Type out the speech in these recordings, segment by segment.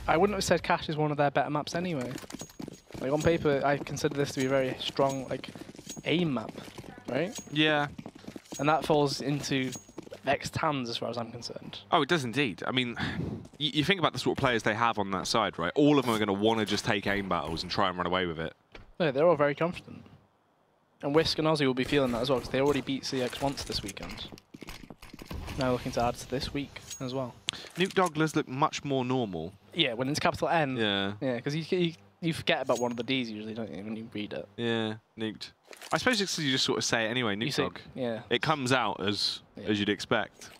I wouldn't have said Cash is one of their better maps anyway. Like on paper, I consider this to be a very strong like aim map, right? Yeah. And that falls into Vexed hands as far as I'm concerned. Oh, it does indeed. I mean, you think about the sort of players they have on that side, right? All of them are going to want to just take aim battles and try and run away with it. Yeah, they're all very confident. And Whisk and Aussie will be feeling that as well, because they already beat CeX once this weekend. Now looking to add to this week as well. Nuke Dogglers look much more normal. Yeah, when it's capital N. Yeah. Yeah, because you forget about one of the Ds usually, don't you, when you read it. Yeah, nuked. I suppose it's 'cause you just sort of say it anyway, Nuke Dog. Yeah. It comes out as you'd expect.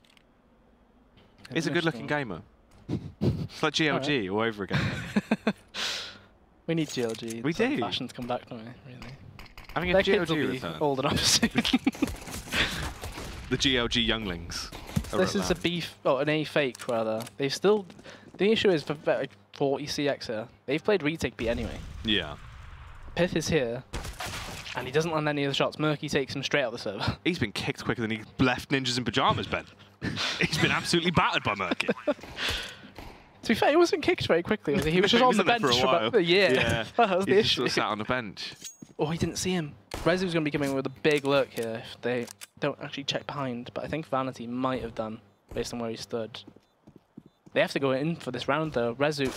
He's a good-looking gamer. It's like GLG all over again. We need GLG. We do. Fashion to come back, don't we? Really. I think Their if kids will GLG be return. old enough soon. The GLG younglings. This is a beef, oh, an A fake rather. They've still. The issue is for like 40 CeX here. They've played retake B anyway. Yeah. Pith is here, and he doesn't land any of the shots. Murky takes him straight out the server. He's been kicked quicker than he left Ninjas in Pyjamas, Ben. He's been absolutely battered by Murky. To be fair, he wasn't kicked very quickly, was he? He was just on the bench for about a year. Yeah. That was the He's issue. just sat on the bench. Oh, he didn't see him. Rezu's going to be coming with a big lurk here if they don't actually check behind, but I think Vanity might have done, based on where he stood. They have to go in for this round, though. Rezu,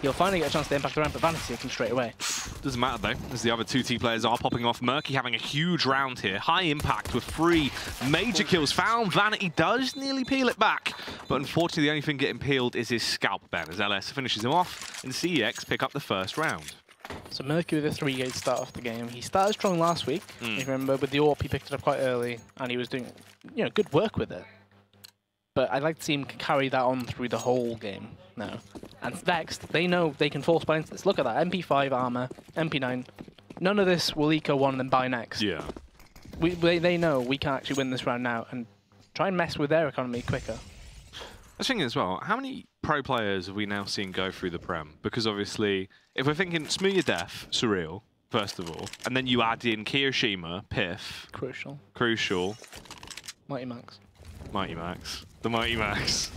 he'll finally get a chance to impact the round, but Vanity will come straight away. Doesn't matter, though, as the other two T players are popping off. Murky having a huge round here. High impact with 3 major kills found. Vanity does nearly peel it back, but unfortunately the only thing getting peeled is his scalp ban, as LS finishes him off, and CeX pick up the first round. So Murky with a 3-gate start off the game. He started strong last week. If you remember, with the AWP, he picked it up quite early, and he was doing, good work with it. But I'd like to see him carry that on through the whole game now. And Vexed, they know they can force play into this. Look at that, MP5 armor, MP9. None of this will eco one and then buy next. Yeah. They know we can actually win this round now and try and mess with their economy quicker. I was thinking as well, how many pro players have we now seen go through the Prem? Because obviously, if we're thinking Smooth Death, Surreal, first of all, and then you add in Kiyoshima, Piff. Crucial. Mighty Max. Mighty Max. The Mighty Max.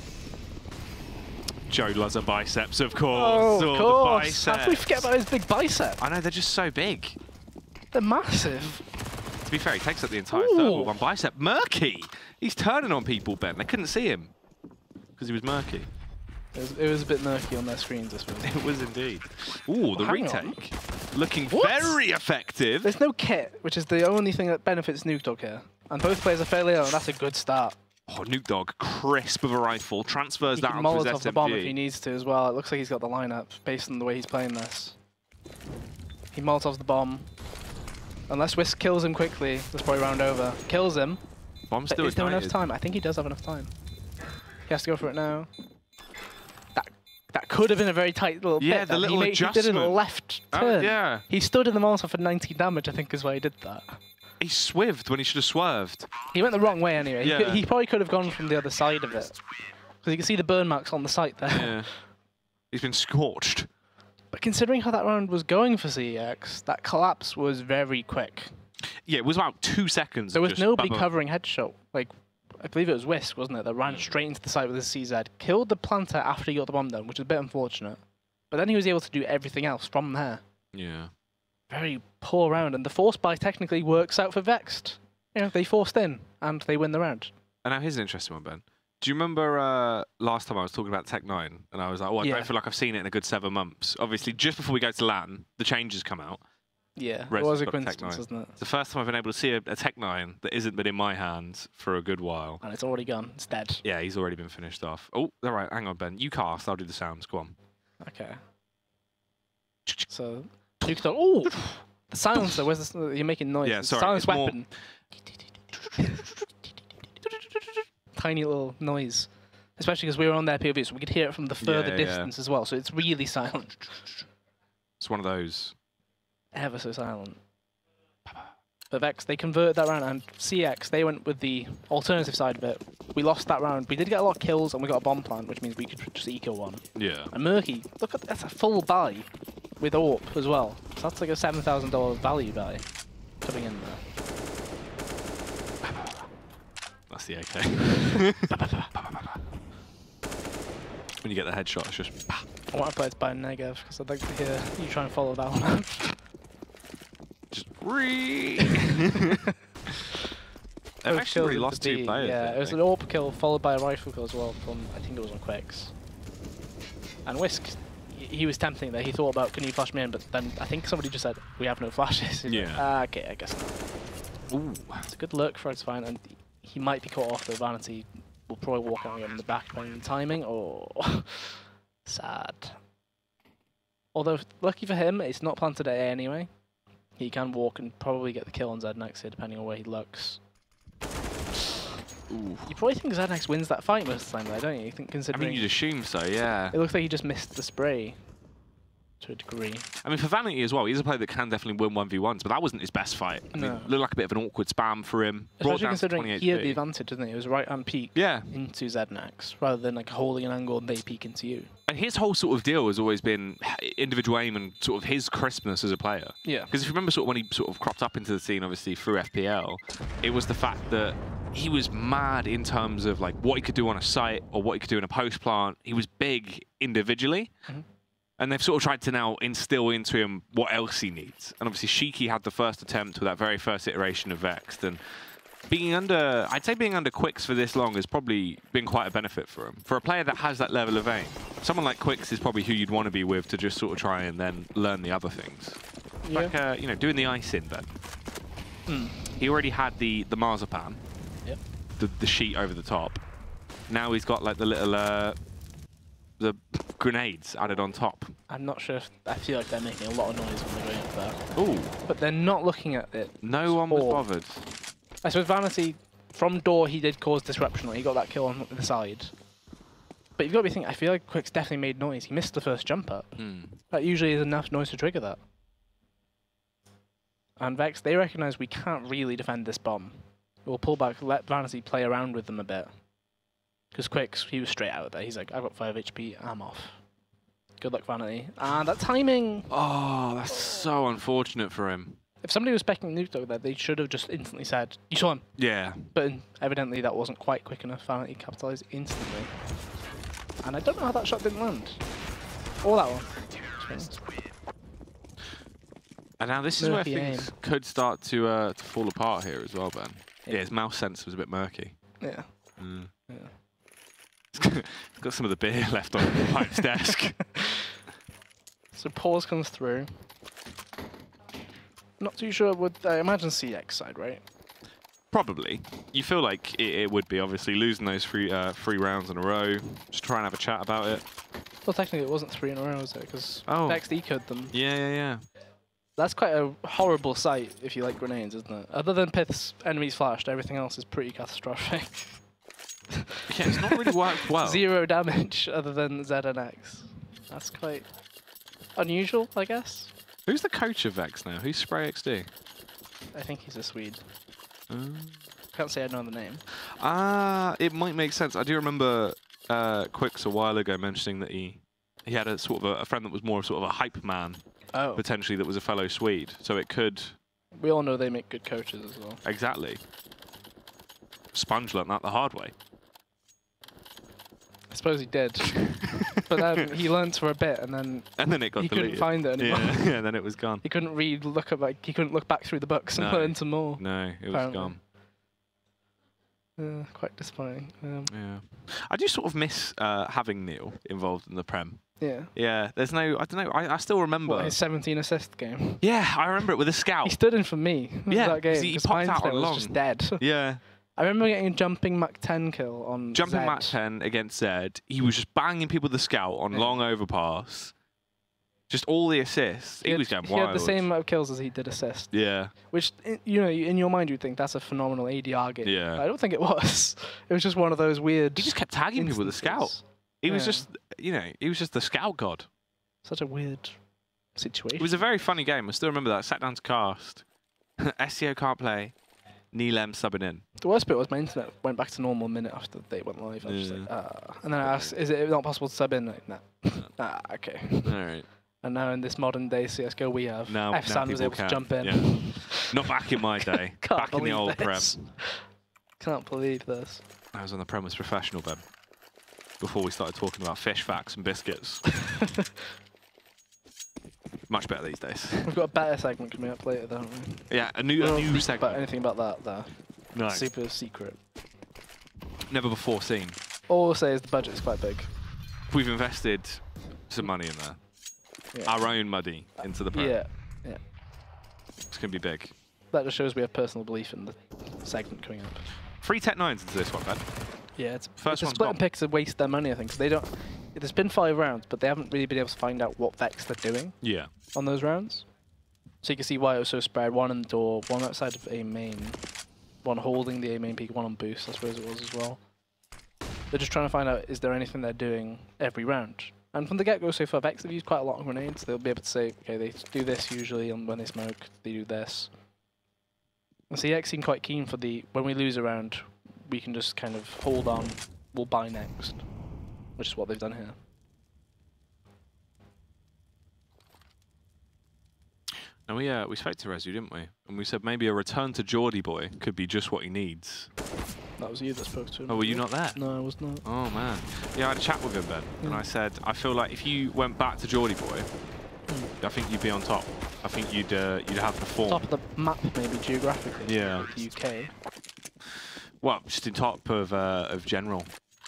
Joe loves a biceps, of course. Oh, of course. The bicep. How can we forget about his big bicep? I know, they're just so big. They're massive. To be fair, he takes up the entire third with one bicep. Murky! He's turning on people, Ben. They couldn't see him because he was murky. It was a bit murky on their screens, I suppose. It was indeed. Ooh, the retake. Looking What? very effective. There's no kit, which is the only thing that benefits Nuke Dog here. And both players are fairly low, and that's a good start. Oh, Nuke Dog, crisp with a rifle, transfers that onto his SMG. Molotov the bomb if he needs to as well. It looks like he's got the lineup based on the way he's playing this. He Molotovs the bomb. Unless Whisk kills him quickly, that's probably round over. Kills him. Bomb's still is there enough ignited. time? I think he does have enough time. He has to go for it now. That could have been a very tight little pit. Yeah, the little adjustment. He did a left turn. Oh, yeah. He stood in the Molotov for 19 damage, I think is why he did that. He swiveled when he should have swerved. He went the wrong way anyway. Yeah. He probably could have gone from the other side of it. Because you can see the burn marks on the site there. Yeah. He's been scorched. But considering how that round was going for CeX, that collapse was very quick. Yeah, it was about 2 seconds. There was just nobody bubba. covering headshot. Like, I believe it was Whisk, wasn't it, that ran straight into the site with his CZ, killed the planter after he got the bomb down, which is a bit unfortunate. But then he was able to do everything else from there. Yeah. Very poor round, and the force buy technically works out for Vexed. They forced in, and they win the round. And now here's an interesting one, Ben. Do you remember last time I was talking about Tech 9, and I was like, oh, I don't feel like I've seen it in a good 7 months. Obviously, just before we go to LAN, the changes come out. Yeah, it Rest was a got Tech coincidence, 9. isn't it? It's the first time I've been able to see a Tech 9 that isn't been in my hands for a good while. And it's already gone. It's dead. Yeah, he's already been finished off. Oh, all right, hang on, Ben. You cast, I'll do the sounds. Go on. Okay. So, Nuke Dog. Oh! The silencer, where's the, you're making noise. Yeah, sorry. Silence weapon. Tiny little noise. Especially because we were on their POV, so we could hear it from the further distance as well, so it's really silent. It's one of those. Ever so silent. But Vex, they converted that round, and CeX, they went with the alternative side of it. We lost that round. We did get a lot of kills, and we got a bomb plant, which means we could just eco one. Yeah. And Murky, look at that's a full buy with AWP as well. So that's like a $7,000 value buy coming in there. That's the AK. When you get the headshot, it's just... I want to play it by Negev because I'd like to hear you try and follow that one up. Just They've actually already lost 2 players. Yeah, it was an AWP kill followed by a rifle kill as well from, I think it was on CeX. And Whisk, he was tempting there. He thought about, can you flash me in? But then I think somebody just said, we have no flashes. He's yeah. like, okay, I guess not. Ooh, it's a good lurk for fine, and he might be caught off. The Vanity will probably walk out again in the back depending on the timing. Oh, sad. Although, lucky for him, it's not planted at A anyway. He can walk and probably get the kill on ZNX here, depending on where he looks. Ooh. You probably think ZNX wins that fight most of the time, though, don't you? Considering I mean, you'd assume so, yeah. It looks like he just missed the spray to a degree. I mean, for Vanity as well, he's a player that can definitely win 1v1s, but that wasn't his best fight. I mean, it looked like a bit of an awkward spam for him. Especially considering he had the advantage, didn't he? It was right-hand peek into ZNX, rather than like holding an angle and they peek into you. And his whole sort of deal has always been individual aim and sort of his crispness as a player. Yeah. Because if you remember sort of when he sort of cropped up into the scene, obviously, through FPL, it was the fact that he was mad in terms of like what he could do on a site or what he could do in a post plant. He was big individually. Mm-hmm. And they've sort of tried to now instill into him what else he needs. And obviously, Shiki had the first attempt with that very first iteration of Vexed. And being under, I'd say being under Quicks for this long has probably been quite a benefit for him. For a player that has that level of aim, someone like Quicks is probably who you'd want to be with to just sort of try and then learn the other things. Yeah. Like, you know, doing the ice in then. Mm. He already had the marzipan, yep. the sheet over the top. Now he's got like the little the grenades added on top. I'm not sure if, I feel like they're making a lot of noise when they're going up there. Ooh. But they're not looking at it. No one was bothered. I suppose Vanity, from door, he did cause disruption. He got that kill on the side. But you've got to be thinking, I feel like Quicks definitely made noise. He missed the first jump up. That usually is enough noise to trigger that. And Vex, they recognise we can't really defend this bomb. We'll pull back, let Vanity play around with them a bit. Because Quicks, he was straight out there. He's like, I've got 5 HP, I'm off. Good luck, Vanity. And that timing! Oh, that's so unfortunate for him. If somebody was specking Nuke there, they should have just instantly said, you saw him. Yeah. But evidently that wasn't quite quick enough. Vanity capitalised instantly. And I don't know how that shot didn't land. Or that one. And now this is where things could start to fall apart here as well, Ben. Yeah, his mouse sense was a bit murky. Yeah. Yeah. He's got some of the beer left on Pipe's desk. So pause comes through. Not too sure, would I imagine CeX side, right? Probably. You feel like it would be, obviously, losing those three rounds in a row. Just try and have a chat about it. Well, technically it wasn't 3 in a row, was it? Because Vexed ecoed them. Yeah. That's quite a horrible sight if you like grenades, isn't it? Other than Pith's enemies flashed, everything else is pretty catastrophic. Yeah, it's not really worked well. 0 damage other than ZNX. That's quite unusual, I guess. Who's the coach of Vex now? Who's Spray XD? I think he's a Swede. Can't say I know the name. It might make sense. I do remember Quicks a while ago mentioning that he had a sort of a friend that was more sort of a hype man, potentially, that was a fellow Swede. So it could. We all know they make good coaches as well. Exactly. Sponge learnt that the hard way. I suppose he did. But then he learnt for a bit, and then it got he deleted. Couldn't find it anymore. Yeah, then it was gone. He couldn't he couldn't look back through the books and learn some more. No, it was gone. Quite disappointing. Yeah, I do sort of miss having Neil involved in the Prem. Yeah. Yeah, there's no, I don't know, I still remember. What, his 17 assist game? Yeah, I remember it with a scout. He stood in for me. That game. He popped out on long. Was just dead. Yeah. I remember getting a jumping Mach 10 kill on Jumping Zed. Mach 10 against Zed. He was just banging people with the scout on long overpass. Just all the assists. He was going wild. He had the same amount of kills as he did assists. Yeah. Which, you know, in your mind you'd think that's a phenomenal ADR game. Yeah. I don't think it was. It was just one of those weird... He just kept tagging people with the scout. He was just, you know, he was just the scout god. Such a weird situation. It was a very funny game. I still remember that. Sat down to cast. SEO can't play. Neelem subbing in. The worst bit was my internet went back to normal a minute after they went live. I was just like, and then I asked, is it not possible to sub in? Like, nah. Okay. All right. And now in this modern day CSGO we have, F-San was able to jump in. Yeah. Not back in my day. Back in the old Prem. Can't believe this. I was on the Prem was professional, Ben. before we started talking about fish facts and biscuits. Much better these days. We've got a better segment coming up later, don't we? Yeah, a new segment. But anything about that there? No. Super secret. Never before seen. All I'll say is the budget's quite big. We've invested some money in there. Yeah. Our own money into the Prem. Yeah, yeah. It's going to be big. That just shows we have personal belief in the segment coming up. 3 Tech 9s into this one, Ben. Yeah, it's First the one's split gone. and picks have wasted their money, I think, because they don't. There's been 5 rounds, but they haven't really been able to find out what Vexed they're doing. Yeah. On those rounds. So you can see why it was so spread. 1 in the door, 1 outside of A main, 1 holding the A main peak, 1 on boost, I suppose it was as well. They're just trying to find out, is there anything they're doing every round? And from the get-go so far, Vexed have used quite a lot of grenades. They'll be able to say, okay, they do this usually, and when they smoke, they do this. And CeX seem quite keen for the, when we lose a round, we can just kind of hold on, we'll buy next. Which is what they've done here. And we spoke to Rezu, didn't we? And we said maybe a return to Geordie Boy could be just what he needs. That was you that spoke to him. Oh, were you not there? No, I was not. Oh, man. Yeah, I had a chat with him, Ben, and I said, I feel like if you went back to Geordie Boy, I think you'd be on top. I think you'd have the form. Top of the map, maybe, geographically. Yeah. The UK. Well, just in top of general.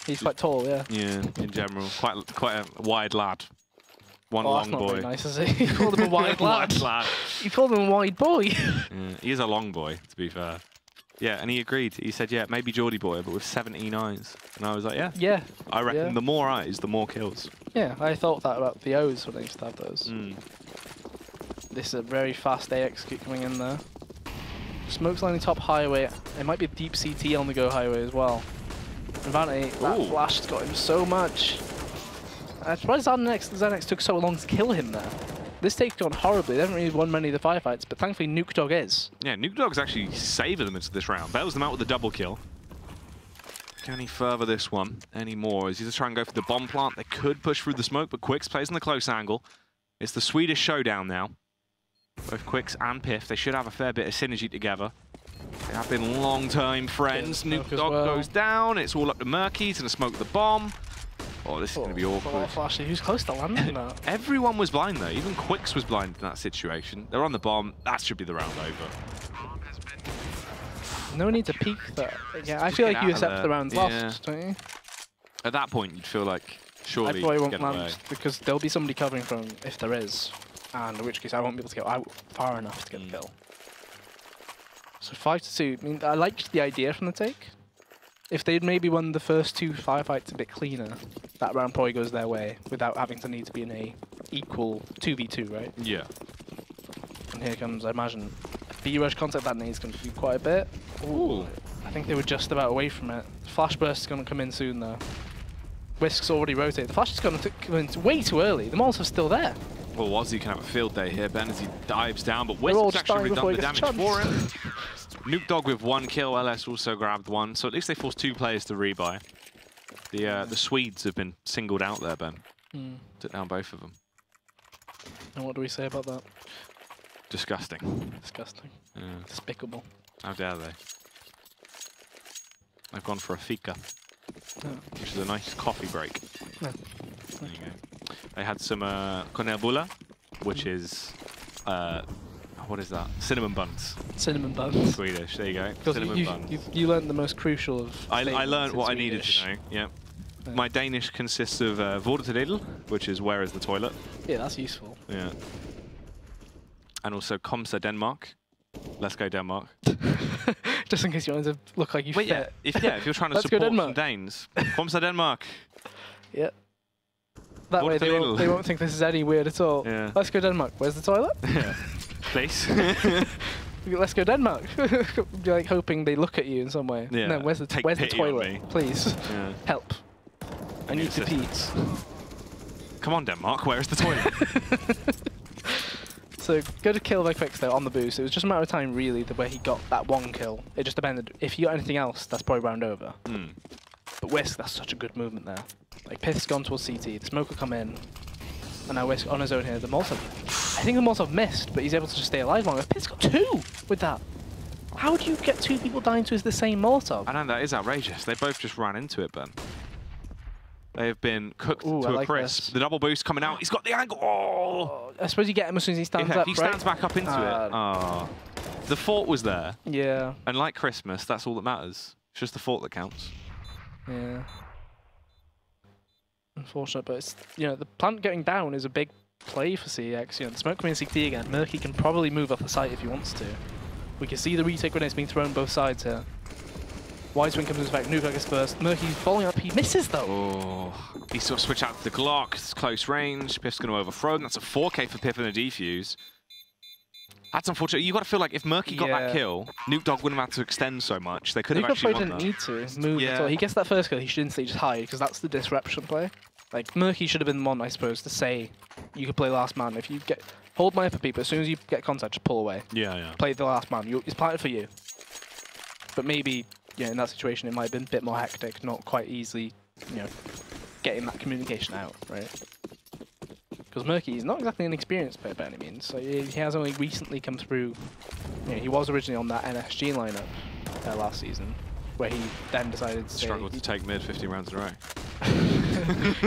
He's quite tall, yeah. Yeah, in general. Quite a wide lad. One Oh, long that's not boy. very nice, is he? You called him a wide lad. Wide lad. You called him a wide boy. Yeah, he is a long boy, to be fair. Yeah, and he agreed. He said, yeah, maybe Geordie Boy, but with 17 eyes. And I was like, yeah. Yeah. I reckon the more eyes, the more kills. Yeah, I thought that about the O's when I used to have those. This is a very fast AX keep coming in there. Smoke's lining top highway. It might be a deep CT on the go highway as well. And Vanity, that flash has got him so much. I'm surprised Xanax took so long to kill him there. This take's gone horribly. They haven't really won many of the firefights, but thankfully Nuke Dog is. Yeah, Nuke Dog's actually saving them into this round. Bails them out with a double kill. Can he further this one anymore? Is he just trying to go for the bomb plant? They could push through the smoke, but Quicks plays in the close angle. It's the Swedish showdown now. Both Quicks and Piff, they should have a fair bit of synergy together. They have been long-time friends. Nuke Dog goes down. It's all up to Murky. He's going to smoke the bomb. Oh, this is going to be awkward. Flashy. Who's close to landing that? Everyone was blind, though. Even Quicks was blind in that situation. They're on the bomb. That should be the round over. No need to peek that. Yeah, I feel like you accept the round's lost, don't you? At that point, you'd feel like, surely I probably won't get land away. because there'll be somebody covering from if there is, and in which case I won't be able to get out far enough to get the kill. So 5-2. I mean, I liked the idea from the take. If they'd maybe won the first 2 firefights a bit cleaner, that round probably goes their way without having to need to be in a equal 2v2, right? Yeah. And here comes, I imagine, B-rush concept that needs going to be quite a bit. Ooh. I think they were just about away from it. Flash burst is going to come in soon, though. Whisk's already rotated. The flash is going to come in way too early. The Molotov's still there. Well, Wazzy can have a field day here, Ben, as he dives down, but Whisk's actually done the damage for him. Nuke Dog with 1 kill, LS also grabbed 1, so at least they forced 2 players to rebuy. The Swedes have been singled out there, Ben. Took down both of them. And what do we say about that? Disgusting. Disgusting. Yeah. Despicable. How dare they? They've gone for a fika, which is a nice coffee break. Yeah. There you go. They had some konebula, which is, what is that? Cinnamon buns. Cinnamon buns. Swedish, there you go. Cinnamon buns. You learned the most crucial of I learned what Swedish. I needed to know, yeah. My Danish consists of hvor til dedel, which is where is the toilet. Yeah, that's useful. Yeah. And also Komsa Denmark. Let's go Denmark. Just in case you want to look like you fit. Yeah, if you're trying to support some Danes, Komsa Denmark. Yeah. That way they won't think this is any weird at all. Yeah. Let's go Denmark. Where's the toilet? Yeah. Please. Let's go Denmark. You're like hoping they look at you in some way. Yeah. No, where's the toilet? Please. Yeah. Help. I need to pee. Come on, Denmark, where is the toilet? So go to kill by Quicks though on the boost. It was just a matter of time really where he got that 1 kill. It just depended. If you got anything else, that's probably round over. But Whisk, that's such a good movement there. Like Pith's gone towards CT, the smoke will come in. And now Whisk on his own here. The Molotov. I think the Molotov missed, but he's able to just stay alive longer. Pith's got 2 with that. How do you get 2 people dying to the same Molotov? I know, that is outrageous. They both just ran into it, Ben. They have been cooked to a like crisp. this. The double boost coming out. He's got the angle. Oh! I suppose you get him as soon as he stands up, He stands back up into it. Oh. The fort was there. Yeah. And like Christmas, that's all that matters. It's just the fort that counts. Yeah. Unfortunate, but it's, you know, the plant getting down is a big play for CeX. You know, the smoke coming in CT again. Murky can probably move off the site if he wants to. We can see the retake grenades being thrown both sides here. Wide swing comes back. Nuke gets first. Murky following up. He misses though. Oh, he sort of switched out to the Glock. It's close range. Piff's going to overthrow him. That's a 4K for Piff and a defuse. That's unfortunate. You got to feel like if Murky got that kill, Nuke Dog wouldn't have had to extend so much. They could have actually won that. didn't need to move at all. He gets that first kill. He should instantly just hide because that's the disruption play. Like Murky should have been the one, I suppose, to say you could play last man. If you hold my upper people, as soon as you get contact, just pull away. Yeah. Play the last man. It's planted for you. But maybe, yeah, in that situation, it might have been a bit more hectic, not quite easily, you know, getting that communication out, right? Because Murky is not exactly an experienced player by any means, so he has only recently come through. You know, he was originally on that NSG lineup last season, where he then decided to struggled to take mid 50 rounds in a row.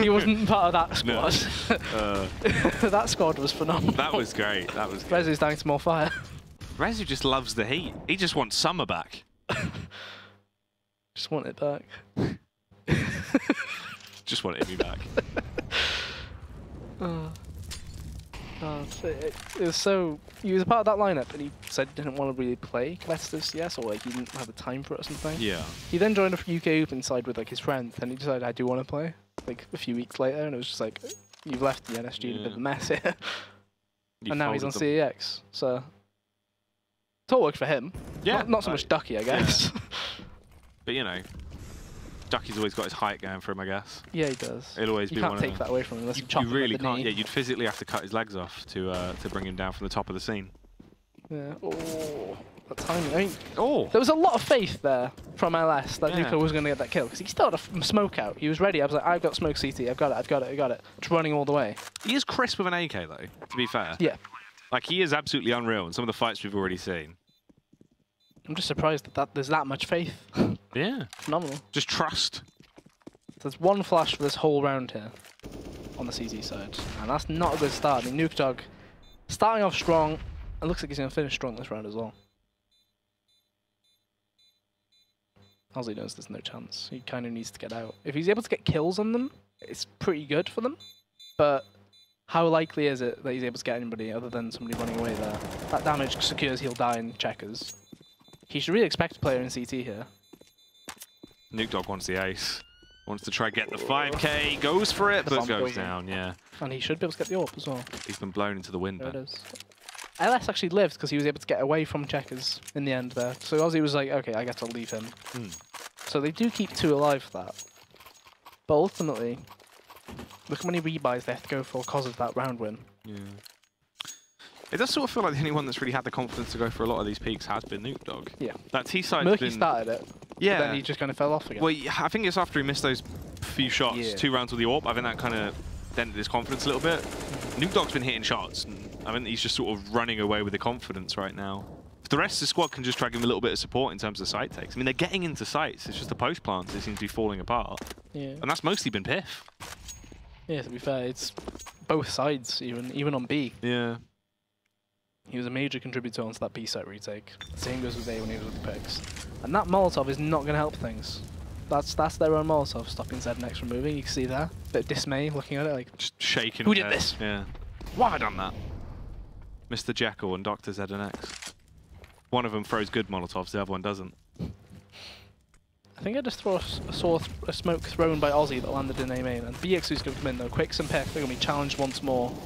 He wasn't part of that squad. No. That squad was phenomenal. That was great. That was good. Rezu's dying to more fire. Rezu just loves the heat. He just wants summer back. Just want it back. Just want it to be back. It was so... He was a part of that lineup and he said he didn't want to really play competitive CS, or like he didn't have the time for it or something. Yeah. He then joined a UK Open side with like his friend and he decided I do want to play, like a few weeks later, and it was just like, you've left the NSG in a bit of a mess here. And now he's on CEX, so... It all worked for him. Yeah. Not so much Ducky, I guess. Yeah. But you know, Ducky's always got his height going for him, I guess. Yeah, he does. It'll always be one of them. You can't take that away from him unless you chop him really at the can't. knee. Yeah, you'd physically have to cut his legs off to bring him down from the top of the scene. Yeah. Oh, that timing. I mean, oh, there was a lot of faith there from LS that Nuka was going to get that kill, because he still had a smoke out. He was ready. I was like, I've got smoke CT. I've got it. Just running all the way. He is crisp with an AK though, to be fair. Yeah. Like, he is absolutely unreal in some of the fights we've already seen. I'm just surprised that there's that much faith. Yeah. Phenomenal. Just trust. There's one flash for this whole round here on the CZ side, and that's not a good start. I mean, Nuke Dog starting off strong. It looks like he's going to finish strong this round as well. Ozzy knows there's no chance. He kind of needs to get out. If he's able to get kills on them, it's pretty good for them. But how likely is it that he's able to get anybody other than somebody running away there? That damage secures he'll die in checkers. He should really expect a player in CT here. Nuke Dog wants the ace. Wants to try get the 5k, goes for it, but goes down, yeah. And he should be able to get the AWP as well. He's been blown into the wind, There it man. is. LS actually lived because he was able to get away from checkers in the end there. So Ozzy was like, okay, I get to leave him. So they do keep 2 alive for that. But ultimately, look how many rebuys they have to go for because of that round win. Yeah. It does sort of feel like the only one that's really had the confidence to go for a lot of these peaks has been Nuke Dog. Yeah. That T-side's Murky started it. Yeah. But then he just kind of fell off again. Well, I think it's after he missed those few shots, Yeah. 2 rounds with the AWP, I think that kind of dented his confidence a little bit. Nuke Dog's been hitting shots, and I think he's just sort of running away with the confidence right now. If the rest of the squad can just drag him a little bit of support in terms of site takes. I mean, they're getting into sites, it's just the post plants that seem to be falling apart. Yeah. And that's mostly been Piff. Yeah, to be fair, it's both sides, even on B. Yeah. He was a major contributor onto that B site retake. Same goes with A when he was with the picks. And that Molotov is not going to help things. That's their own Molotov stopping ZNX from moving. You can see there. Bit of dismay looking at it like, Just shaking. Who did this? Yeah. Why have I done that? Mr. Jekyll and Dr. ZNX. One of them throws good Molotovs, the other one doesn't. I think I just saw a smoke thrown by Ozzy that landed in A main. And BX is going to come in though. Quicks and Piff, they're going to be challenged once more.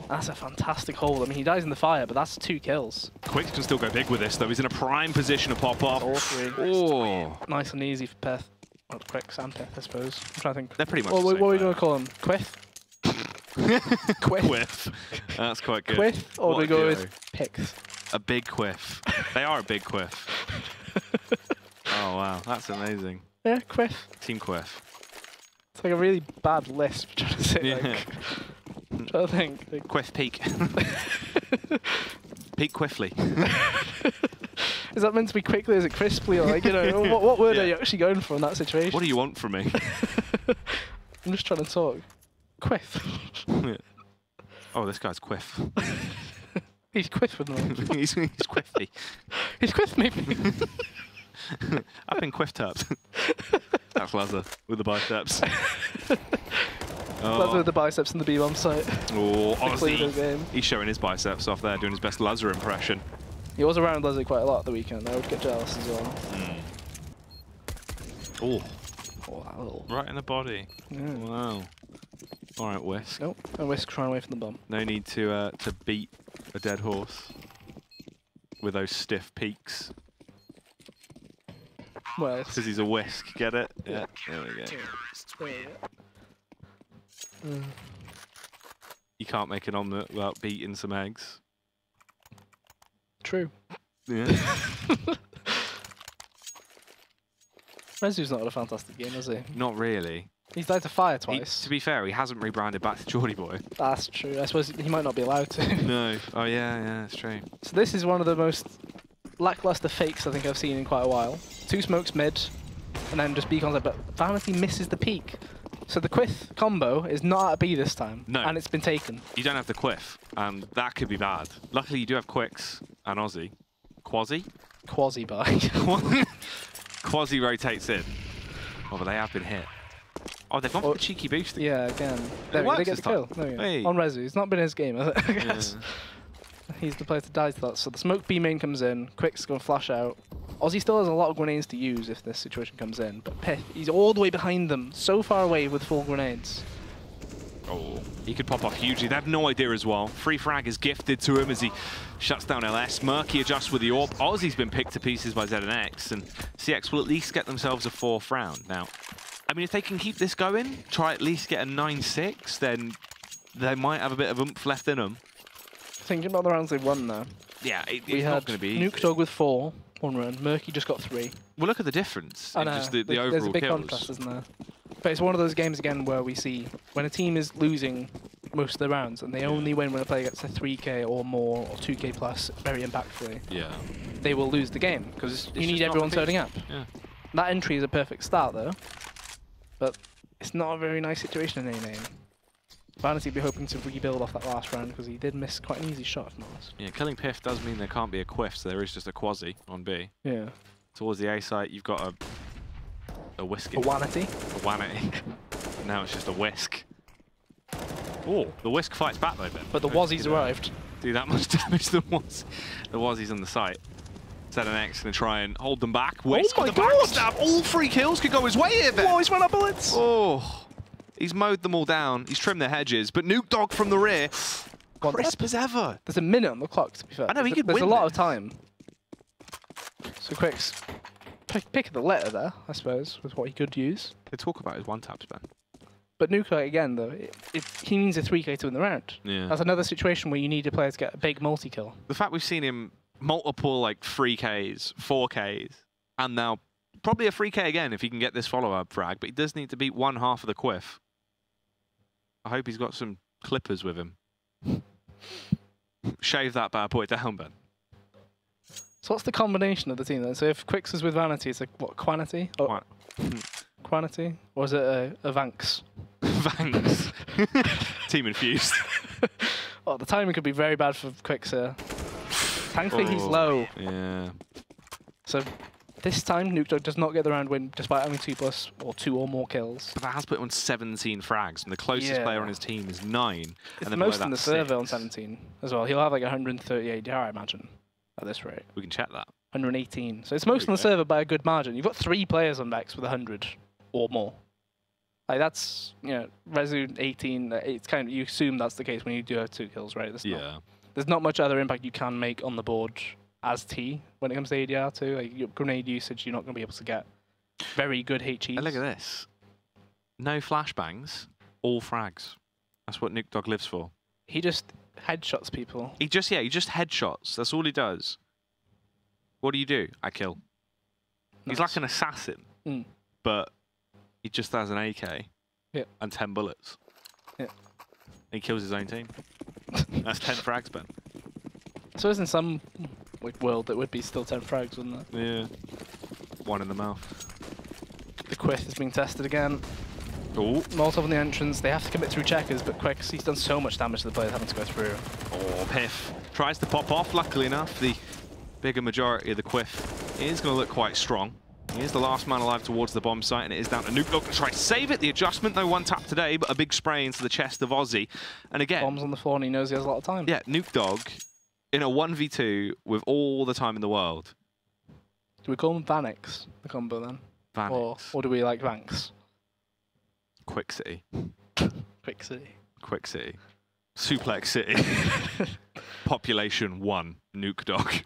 That's a fantastic hold. I mean, he dies in the fire, but that's 2 kills. Quicks can still go big with this, though. He's in a prime position to pop off. All 3. Oh. Nice and easy for Piff. Well, Quicks and Piff, I suppose. I'm trying to think. They're pretty much what are we going to call him? Quiff? Quiff. That's quite good. Quiff? Or do we go with Picks? A big quiff. They are a big quiff. Oh, wow. That's amazing. Yeah, Quiff. Team quiff. It's like a really bad lisp, trying to say, Yeah. like... I'm trying to think. Like, Quiff Peak. Peak Quiffly. Is that meant to be quickly? Is it crisply? Or like, you know, what word are you actually going for in that situation? What do you want from me? I'm just trying to talk. Quiff. Yeah. Oh, this guy's quiff. He's quiff with me. he's quiffy. He's quiff me. I've been quiffed up. That's Lazar with the biceps. Lazar with the biceps and the B-bomb site. Oh, honestly, he's showing his biceps off there, doing his best Lazar impression. He was around Lazar quite a lot at the weekend. I would get jealous as well. Oh. Wow. Right in the body. Yeah. Wow. All right, Whisk. Nope, and Whisk run away from the bomb. No need to beat a dead horse with those stiff peaks. Well, because he's a Whisk. Get it? Yeah. There we go. You can't make an omelette without beating some eggs. True. Yeah. Rezu's not had a fantastic game, has he? Not really. He's died to fire twice. To be fair, he hasn't rebranded back to Geordie Boy. That's true. I suppose he might not be allowed to. No. Oh, yeah, that's true. So this is one of the most lackluster fakes I think I've seen in quite a while. 2 smokes mid, and then just B concept, but Vanity misses the peak. So the Quith combo is not at B this time, and it's been taken. You don't have the Quiff, and that could be bad. Luckily, you do have Quicks and Aussie. Quasi? Quasi-buy. Quasi rotates in. Oh, but they have been hit. Oh, they've gone for the cheeky boosting. Yeah, again. There they get the kill. Hey. On Rezu. It's not been his game, has it? I guess. Yeah. He's the player to die to that. So the smoke B main comes in, Quick's going to flash out. Aussie still has a lot of grenades to use if this situation comes in, but Pith, he's all the way behind them, so far away with full grenades. Oh, he could pop off hugely. They have no idea as well. Free frag is gifted to him as he shuts down LS. Murky adjusts with the AWP. Aussie's been picked to pieces by ZNX, and CeX will at least get themselves a 4th round. Now, I mean, if they can keep this going, try at least get a 9-6, then they might have a bit of oomph left in them. Thinking about the rounds they've won now. Yeah, it's not going to be Nuke Dog with 4, 1 run. Murky just got 3. Well, look at the difference in just the overall kills. There's a big contrast, isn't there? But it's one of those games, again, where we see when a team is losing most of the rounds, and they only win when a player gets a 3k or more, or 2k plus, very impactfully. Yeah. They will lose the game, because you need everyone turning up. Yeah. That entry is a perfect start, though. But it's not a very nice situation in A-Name. Vanity will be hoping to rebuild off that last round, because he did miss quite an easy shot, if not honest. Yeah, killing Piff does mean there can't be a Quiff, so there is just a Quasi on B. Yeah. Towards the A site, you've got a Whisk. A Wanity. A Wanity. Now it's just a Whisk. Oh, the Whisk fights back though, Ben. But the Wazzie's arrived. Do that much damage to the Wazzie. The Wazzie's on the site. ZNX going to try and hold them back. Whisk oh my God! Backstab. All 3 kills could go his way here, Ben. Oh, he's run up bullets. Oh, he's mowed them all down. He's trimmed their hedges. But Nuke Dog from the rear, crisp as ever. There's a minute on the clock, to be fair. I know, he could win. There's a lot of time. So Quick's pick of the litter there, I suppose, with what he could use. They talk about his one-taps, Ben. But Nuke, again, though, he needs a 3k to win the round. Yeah. That's another situation where you need a player to get a big multi-kill. The fact we've seen him multiple, like, 3Ks, 4Ks, and now probably a 3K again if he can get this follow-up frag, but he does need to beat 1/2 of the Quiff. I hope he's got some clippers with him. Shave that bad boy down, Ben. So what's the combination of the team then? So if Quicks is with Vanity, it's like, what, Quantity? Oh, Quantity? Or is it a Vanks? Vanks. Team infused. Oh, the timing could be very bad for Quicks here. Thankfully, he's low. Yeah. So this time, Nuke Dog does not get the round win despite having 2+ or 2 or more kills. But that has put him on 17 frags, and the closest player on his team is 9. It's and the most in the server on 17 as well. He'll have like 130 ADR, I imagine, at this rate. We can check that. 118. So it's most on the server by a good margin. You've got 3 players on Vex with 100 or more. Like that's, you know, Rezu 18. It's kind of, you assume that's the case when you do have 2 kills, right? There's not much other impact you can make on the board as T when it comes to ADR too. Like your grenade usage, you're not going to be able to get very good HEs. And look at this. No flashbangs, all frags. That's what Nuke Dog lives for. He just headshots people. He just headshots. That's all he does. What do? I kill. Nice. He's like an assassin, but he just has an AK and 10 bullets. Yeah. He kills his own team. That's 10 frags, Ben. So in some like world that would be still 10 frags, wouldn't it? Yeah. 1 in the mouth. The Quith is being tested again. Oh, Molotov on the entrance. They have to commit through checkers, but Quicks, he's done so much damage to the players having to go through. oh, Piff tries to pop off. Luckily enough, the bigger majority of the Quiff is going to look quite strong. He is the last man alive towards the bomb site, and it is down to Nukedog to try to save it. The adjustment, though, one tap today, but a big spray into the chest of Ozzy. And again... Bombs on the floor, and he knows he has a lot of time. Yeah, Nukedog in a 1v2 with all the time in the world. Do we call him Vanix, the combo, then? Vanix. Or do we like Vanks? Quick City. Quick City. Quick City. Suplex City. Population 1. Nukedog.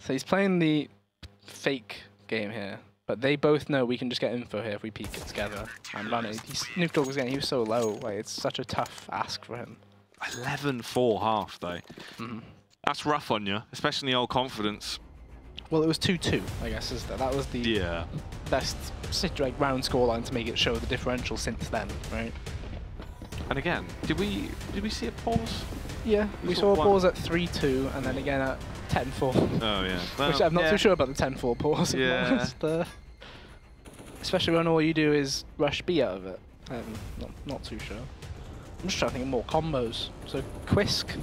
So he's playing the fake game here, but they both know we can just get info here if we peek it together. And run it. Nukedog was getting, he was so low. Like, it's such a tough ask for him. 11-4 half, though. That's rough on you, especially in the old confidence. Well, it was 2-2, I guess, is that was the best round scoreline to make it show the differential since then, right? And again, did we see a pause? Yeah, we saw a pause at 3-2, and then again at 10-4. Oh yeah, well, which I'm not too sure about the 10-4 pause. Yeah, especially when all you do is rush B out of it. Not too sure. I'm just trying to think of more combos. So Quisk.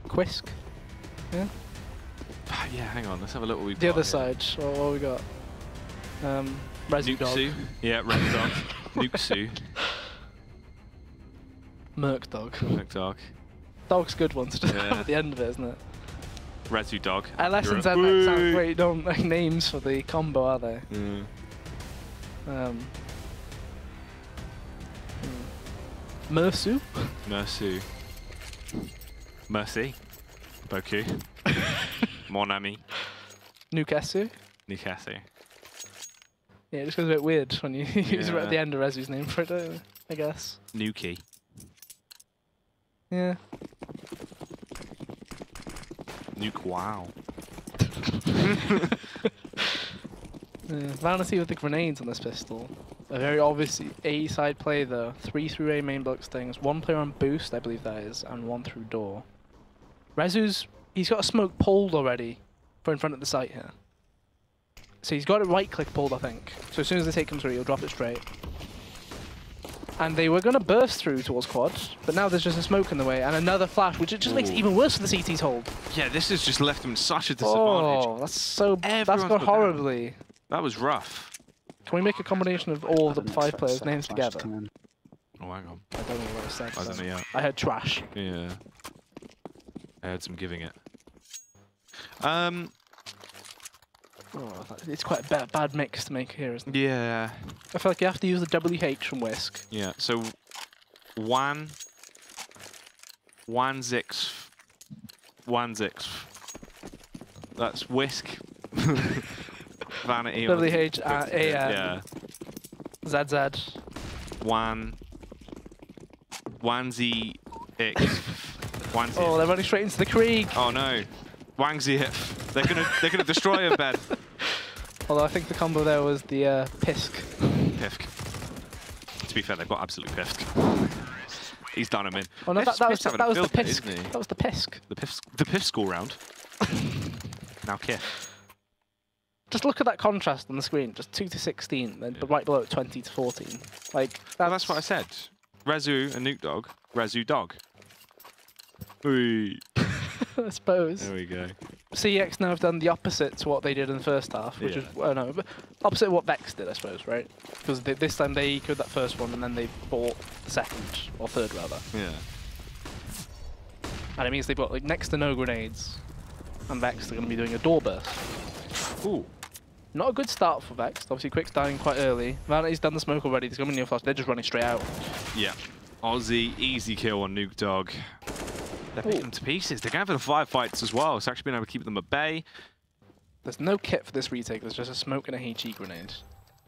Quisk. Yeah. Yeah, hang on. Let's have a look. What we've the got other here. side. What we got? Resu Dog. Yeah, Red Dog. Nuksu. Merc Dog. Merc Dog. Dog's good one to have at the end of it, isn't it? Resu Dog. LS and ZX sound great. Don't like names for the combo, are they? Mersu. Mersu. Mercy. Boku. Mon ami. Nukesu. Nukesu. Yeah, it just goes a bit weird when you use it at the end of Resu's name for it, don't you? I guess. Nuki. Yeah. Nuke wow. Vanity with the grenades on this pistol. A very obvious A side play though. 3 through A main block stings. 1 player on boost, I believe that is, and 1 through door. Resu's, he's got a smoke pulled already for in front of the site here. So he's got it right click pulled, I think. So as soon as the take comes through, he'll drop it straight. And they were going to burst through towards quad, but now there's just a smoke in the way and another flash, which it just makes it even worse for the CT's hold. Yeah, this has just left them such a disadvantage. Oh, that's so... That's gone horribly. That was rough. Can we make a combination of all of the 5 players' names together? Oh, hang on. I don't know what I said. I don't know yet. I heard trash. Yeah. I heard some giving it. Oh, it's quite a bad mix to make here, isn't it? Yeah. I feel like you have to use the WH from Whisk. Yeah, so one Zix. That's Whisk. Vanity. WH, AM. Yeah. ZZ. Wanzi X. Oh, they're running straight into the Krieg. Oh no. Wangzi hit. They're gonna destroy a bed. Although I think the combo there was the Pisk. Pisk. To be fair, they've got absolute Pisk. He's done him in. Oh no, that was the Pisk. That was the Pisk. The Pisk school round. Now Kif. Just look at that contrast on the screen. Just 2 to 16, then right below it 20 to 14. Like that's what I said. Resu and Nukedog. Resu dog. Ooh. I suppose. There we go. CeX now have done the opposite to what they did in the first half, which is no, but opposite of what Vexed did, I suppose, right? Because this time they ecoed that first one and then they bought the second or third rather. Yeah. And it means they've got like next to no grenades, and Vexed are going to be doing a door burst. Ooh. Not a good start for Vexed. Obviously, Quick's dying quite early. Vanity's done the smoke already. There's going to be no flash. They're just running straight out. Yeah. Aussie, easy kill on Nukedog. They're picking them to pieces. They're going for the firefights as well, so actually being able to keep them at bay. There's no kit for this retake. There's just a smoke and a HE grenade.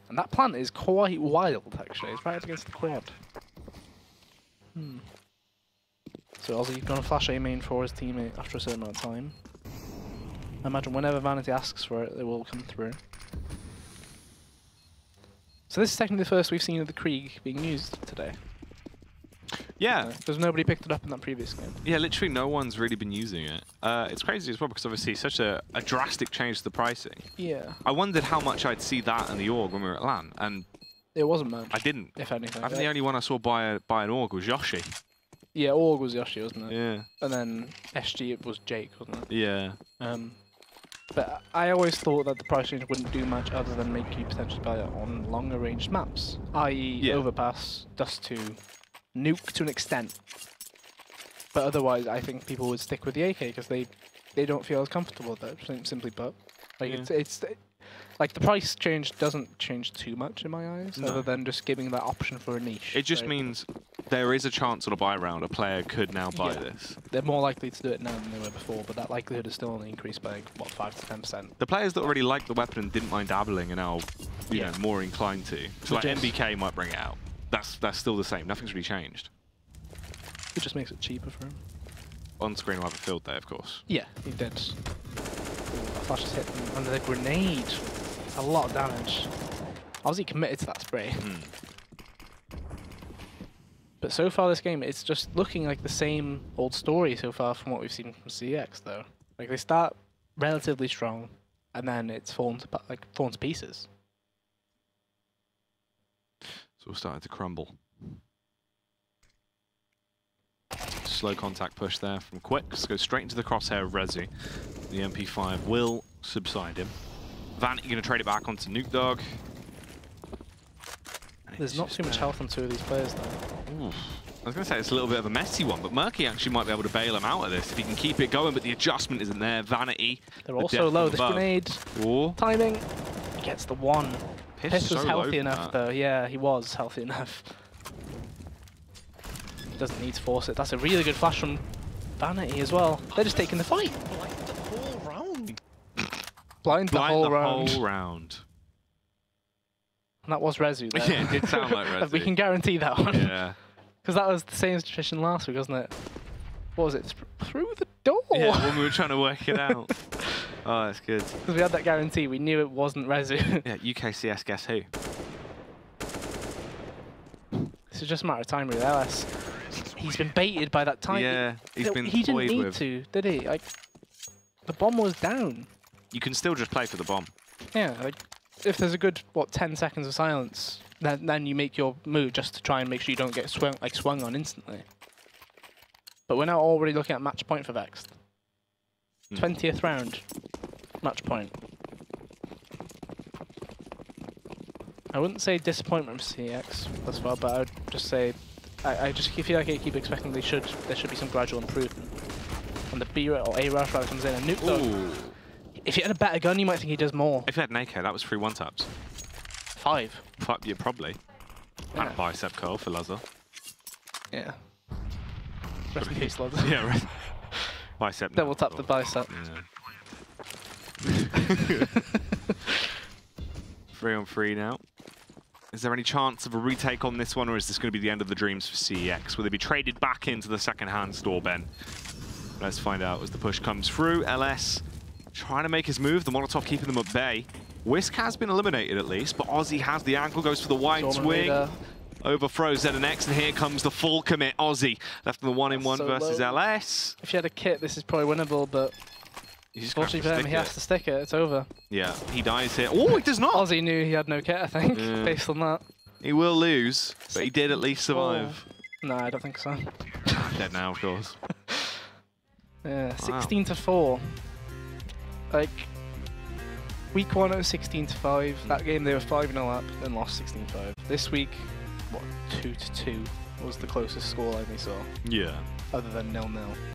And that plant is quite wild, actually. It's right up against the quad. So Aussie going to flash A main for his teammate after a certain amount of time. I imagine whenever Vanity asks for it, they will come through. So this is technically the first we've seen of the Krieg being used today. Yeah. Because nobody picked it up in that previous game. Yeah, literally no one's really been using it. It's crazy as well because obviously such a drastic change to the pricing. Yeah. I wondered how much I'd see that in the org when we were at LAN, and it wasn't much. I didn't. If anything. I think the only one I saw buy an org was Yoshi. Yeah, org was Yoshi, wasn't it? Yeah. And then SG it was Jake, wasn't it? Yeah. But I always thought that the price change wouldn't do much other than make you potentially buy it on longer range maps, i.e. Overpass, Dust 2, Nuke to an extent. But otherwise, I think people would stick with the AK because they don't feel as comfortable with it, simply put. Like it's like the price change doesn't change too much in my eyes, other than just giving that option for a niche. It just means there is a chance on a buy round a player could now buy this. They're more likely to do it now than they were before, but that likelihood is still only increased by, what, 5 to 10%. The players that already liked the weapon and didn't mind dabbling are now you know, more inclined to. So like MBK might bring it out. That's still the same. Nothing's really changed. It just makes it cheaper for him. On screen we'll have a field day, of course. Yeah, he did. Flash just hit him under the grenade. A lot of damage. Obviously committed to that spray. But so far this game, it's just looking like the same old story so far from what we've seen from CeX, though. Like they start relatively strong, and then it's fallen to pieces. So we're starting to crumble. Slow contact push there from Quicks. Goes straight into the crosshair of Rezi. The MP5 will subside him. Vanity going to trade it back onto Nuke Dog. There's not too much health on two of these players, though. Ooh. I was going to say it's a little bit of a messy one, but Murky actually might be able to bail him out of this if he can keep it going, but the adjustment isn't there. Vanity. They're also low. This grenade. Ooh. Timing. He gets the one. Piss was healthy enough, though. Yeah, he was healthy enough. He doesn't need to force it. That's a really good flash from Vanity as well. They're just taking the fight. Blind the whole round. Blind the whole round. And that was Rezu there. Yeah, it did sound like Rezu. We can guarantee that one. Yeah. Because that was the same situation last week, wasn't it? What was it? Through the door! Yeah, when we were trying to work it out. Oh, that's good. Because we had that guarantee, we knew it wasn't Rezu. Yeah, UKCS, guess who? This is just a matter of time, really. LS. He's been baited by that time. Yeah, he didn't need to, did he? Like, the bomb was down. You can still just play for the bomb. Yeah, like, if there's a good, 10 seconds of silence, then you make your move just to try and make sure you don't get swung on instantly. But we're now already looking at match point for Vexed. 20th round, match point. I wouldn't say disappointment for CeX thus far, but I would just say I just feel like I keep expecting there should be some gradual improvement. When the B or A rush rather comes in and Nuke Dog. If you had a better gun, you might think he does more. If you had an AK, that was 3 one-taps. 5. Yeah, probably. Yeah. And a bicep curl for Lazar. Yeah. Rest in peace, Lazar. Yeah, right. Bicep. Double tap the bicep. Yeah. 3 on 3 now. Is there any chance of a retake on this one, or is this going to be the end of the dreams for CeX? Will they be traded back into the second-hand store, Ben? Let's find out as the push comes through. LS trying to make his move, the Molotov keeping them at bay. Whisk has been eliminated at least, but Ozzy has the ankle, goes for the wide swing. Overthrows ZNX, and here comes the full commit. Ozzy left in the 1-in-1 versus LS. If you had a kit, this is probably winnable, but unfortunately for him, he has to stick it. It's over. Yeah, he dies here. Oh, he does not! Ozzy knew he had no kit, I think, based on that. He will lose, but he did at least survive. No, I don't think so. Dead now, of course. Yeah, 16 to 4. Like, week 1 it was 16 to 5. That game they were 5-0 up, then lost 16-5. This week, what, 2 to 2 was the closest scoreline we saw. Yeah. Other than 0-0.